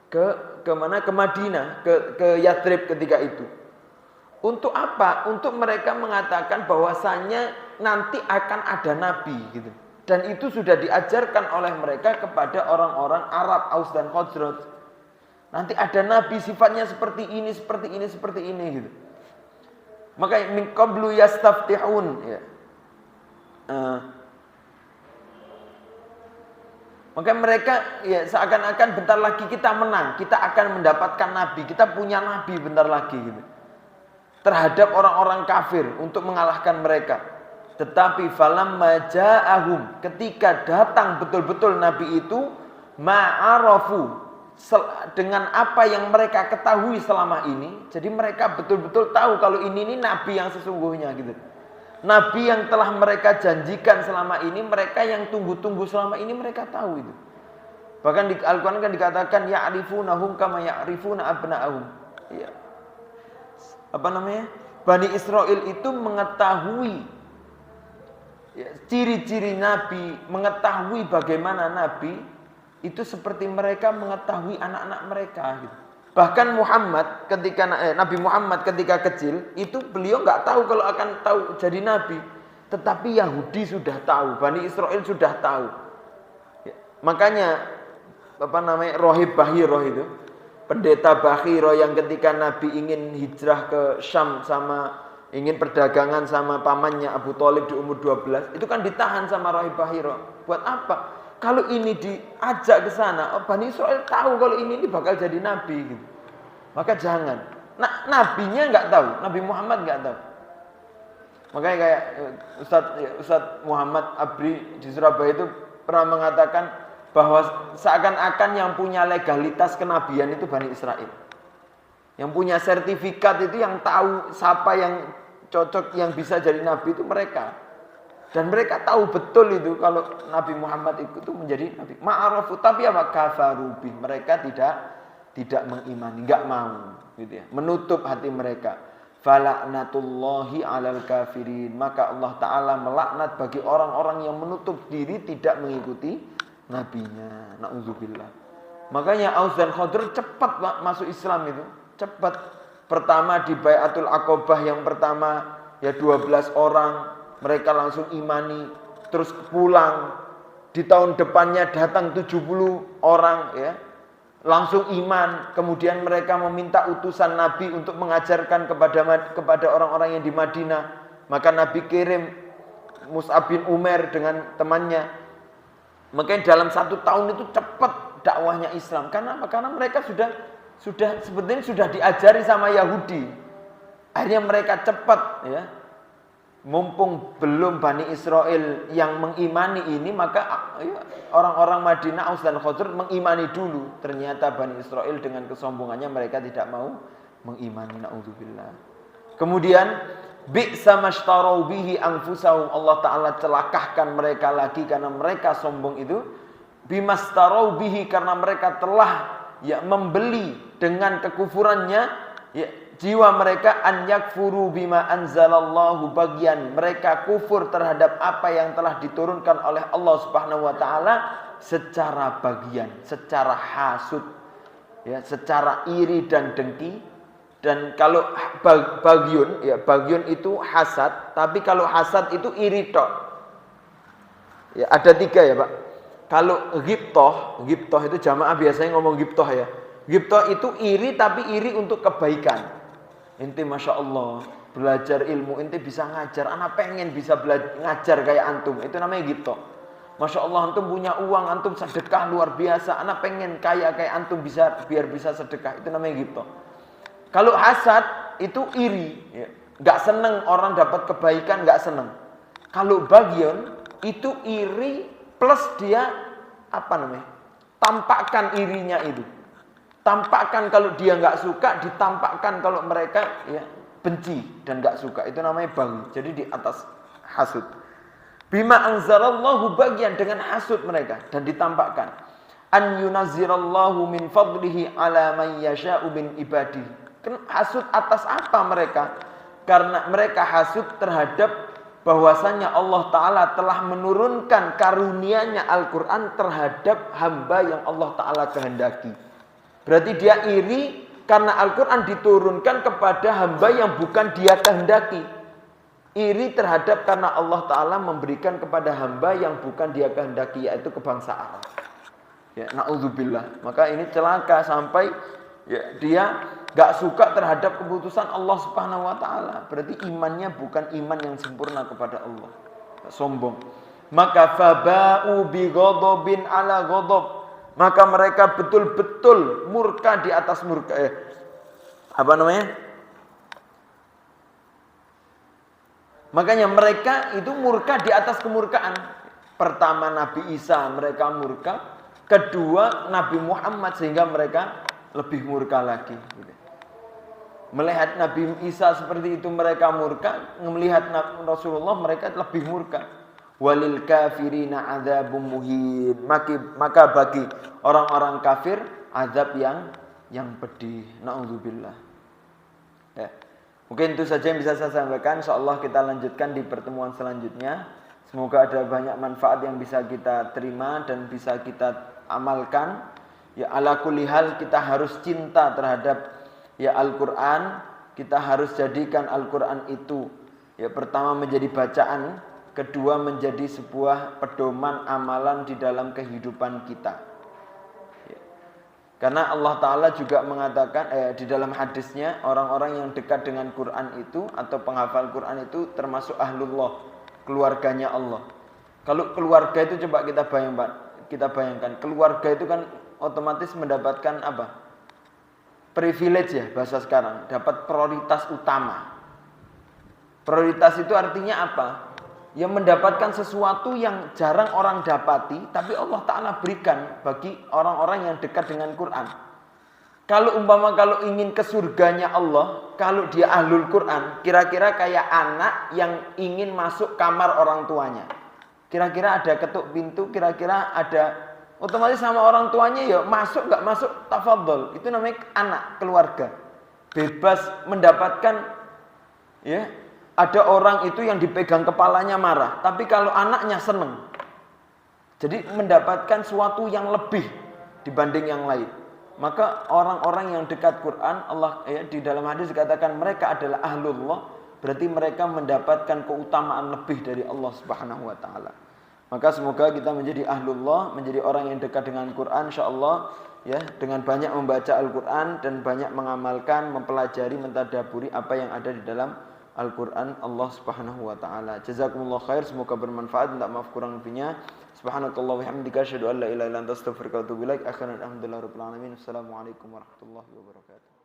ke mana? Ke Madinah, ke Yathrib ketika itu. Untuk apa? Untuk mereka mengatakan bahwasannya nanti akan ada nabi gitu. Dan itu sudah diajarkan oleh mereka kepada orang-orang Arab, Aus dan Khazraj. Nanti ada nabi sifatnya seperti ini, seperti ini, seperti ini gitu. Maka min qablu yastaftihun, ya. Maka mereka ya seakan-akan bentar lagi kita menang, kita akan mendapatkan nabi, kita punya nabi bentar lagi gitu. Terhadap orang-orang kafir untuk mengalahkan mereka. Tetapi falamma ja'ahum, ketika datang betul-betul nabi itu, ma'arafu, dengan apa yang mereka ketahui selama ini. Jadi mereka betul-betul tahu kalau ini nabi yang sesungguhnya gitu. Nabi yang telah mereka janjikan selama ini, mereka yang tunggu-tunggu selama ini, mereka tahu itu. Bahkan di Al-Quran kan dikatakan ya'rifunahum kama ya'rifuna abna'ahum. Ya. Apa namanya? Bani Israel itu mengetahui ciri-ciri nabi, mengetahui bagaimana nabi itu seperti mereka mengetahui anak-anak mereka gitu. Bahkan Muhammad ketika Nabi Muhammad ketika kecil itu beliau nggak tahu kalau akan tahu jadi nabi, tetapi Yahudi sudah tahu, Bani Israel sudah tahu. Ya, makanya apa namanya Rohib Bahiro itu, pendeta Bahiro yang ketika Nabi ingin hijrah ke Syam sama ingin perdagangan sama pamannya Abu Thalib di umur 12, itu kan ditahan sama Rohib Bahiro. Buat apa? Kalau ini diajak ke sana, Bani Israel tahu kalau ini bakal jadi nabi gitu. Maka jangan. Nah, nabinya nggak tahu, Nabi Muhammad nggak tahu. Makanya kayak Ustadz Muhammad Abri di Surabaya itu pernah mengatakan bahwa seakan-akan yang punya legalitas kenabian itu Bani Israel. Yang punya sertifikat itu yang tahu siapa yang cocok yang bisa jadi nabi itu mereka. Dan mereka tahu betul itu kalau Nabi Muhammad itu menjadi nabi. Ma'arafu, tapi apa? Kafarubi. Mereka tidak mengimani, enggak mau gitu ya. Menutup hati mereka. Fala'natullahi 'alal kafirin. Maka Allah Ta'ala melaknat bagi orang-orang yang menutup diri tidak mengikuti nabinya. Na'udzubillah. Makanya Aus dan Khazraj cepat masuk Islam itu. Cepat. Pertama di Bai'atul Aqabah yang pertama ya 12 orang mereka langsung imani, terus pulang. Di tahun depannya datang 70 orang ya. Langsung iman. Kemudian mereka meminta utusan Nabi untuk mengajarkan kepada orang-orang yang di Madinah. Maka Nabi kirim Mus'ab bin Umair dengan temannya. Makanya dalam 1 tahun itu cepat dakwahnya Islam. Karena apa? Karena mereka sudah sebetulnya sudah diajari sama Yahudi. Akhirnya mereka cepat ya. Mumpung belum Bani Israel yang mengimani ini, maka ya, orang-orang Madinah, Aus dan Khazraj mengimani dulu. Ternyata Bani Israel dengan kesombongannya mereka tidak mau mengimani. Na'udzubillah. Kemudian bi'sa mashtarau bihi anfusahum, Allah Ta'ala celakahkan mereka lagi karena mereka sombong itu. Bimastarau bihi, karena mereka telah ya membeli dengan kekufurannya ya, jiwa mereka, an yakfuru bima anzalallahu bagian, mereka kufur terhadap apa yang telah diturunkan oleh Allah Subhanahu wa taala secara bagian, secara hasud ya, secara iri dan dengki. Dan kalau bagyun, ya bagyun itu hasad, tapi kalau hasad itu iri tok. Ya, ada 3 ya Pak. Kalau ghibtoh itu jamaah biasanya ngomong ghibtoh ya. Ghibtoh itu iri tapi iri untuk kebaikan. Inti Masya Allah, belajar ilmu, inti bisa ngajar, anak pengen bisa ngajar kayak antum, itu namanya ghibtoh. Masya Allah antum punya uang, antum sedekah luar biasa, anak pengen kaya kayak antum biar bisa sedekah, itu namanya ghibtoh. Kalau hasad itu iri, ya. Gak seneng orang dapat kebaikan, gak seneng. Kalau bagian itu iri plus dia tampakkan irinya itu. Tampakkan kalau dia gak suka, ditampakkan kalau mereka ya benci dan gak suka. Itu namanya bagi. Jadi di atas hasud. Bima anzalallahu bagian dengan hasud mereka dan ditampakkan. An yunazzirallahu min fadlihi ala man yasha'u min ibadihi. Hasud atas apa mereka? Karena mereka hasud terhadap bahwasanya Allah Ta'ala telah menurunkan karunia-Nya Al-Quran terhadap hamba yang Allah Ta'ala kehendaki. Berarti dia iri karena Al-Quran diturunkan kepada hamba yang bukan dia kehendaki. Iri terhadap karena Allah Ta'ala memberikan kepada hamba yang bukan dia kehendaki, yaitu kebangsaan. Ya, na'udzubillah. Maka ini celaka sampai ya, dia gak suka terhadap keputusan Allah Subhanahu wa Ta'ala. Berarti imannya bukan iman yang sempurna kepada Allah. Sombong. Maka faba'u bi ghadabin ala ghadab. Maka mereka betul-betul murka di atas murka. Makanya mereka itu murka di atas kemurkaan. Pertama Nabi Isa mereka murka. Kedua Nabi Muhammad sehingga mereka lebih murka lagi. Melihat Nabi Isa seperti itu mereka murka, melihat Rasulullah mereka lebih murka. Walil kafirina adzabum muhin. Maka bagi orang-orang kafir azab yang pedih. Nauzubillah. Ya. Mungkin itu saja yang bisa saya sampaikan. Insyaallah kita lanjutkan di pertemuan selanjutnya. Semoga ada banyak manfaat yang bisa kita terima dan bisa kita amalkan. Ya ala kulli hal kita harus cinta terhadap ya Al-Quran. Kita harus jadikan Al-Quran itu ya pertama menjadi bacaan, kedua menjadi sebuah pedoman amalan di dalam kehidupan kita ya. Karena Allah Ta'ala juga mengatakan di dalam hadisnya, orang-orang yang dekat dengan Quran itu atau penghafal Quran itu termasuk ahlullah, keluarganya Allah. Kalau keluarga itu coba kita bayangkan, keluarga itu kan otomatis mendapatkan apa? Privilege ya bahasa sekarang, dapat prioritas utama. Prioritas itu artinya apa? Ya mendapatkan sesuatu yang jarang orang dapati, tapi Allah Ta'ala berikan bagi orang-orang yang dekat dengan Quran. Kalau ingin ke surganya Allah, kalau dia ahlul Quran, kira-kira kayak anak yang ingin masuk kamar orang tuanya. Kira-kira ada ketuk pintu, kira-kira ada otomatis sama orang tuanya ya masuk gak masuk tafadhol. Itu namanya anak, keluarga. Bebas mendapatkan ya. Ada orang itu yang dipegang kepalanya marah, tapi kalau anaknya seneng. Jadi mendapatkan sesuatu yang lebih dibanding yang lain. Maka orang-orang yang dekat Quran, Allah di dalam hadis dikatakan mereka adalah ahlullah, berarti mereka mendapatkan keutamaan lebih dari Allah Subhanahu wa Ta'ala. Maka semoga kita menjadi ahlullah, menjadi orang yang dekat dengan Quran insyaallah ya, dengan banyak membaca Al-Quran dan banyak mengamalkan, mempelajari, mentadaburi apa yang ada di dalam Al-Quran Allah Subhanahu wa Ta'ala. Jazakumullah khair, semoga bermanfaat. Minta maaf kurang lebihnya. Subhanakallah wa bihamdika asyhadu an la ilaha illa anta astaghfiruka wa atubu ilaik. Akhiran alhamdulillahirabbil alamin. Assalamualaikum warahmatullahi wabarakatuh.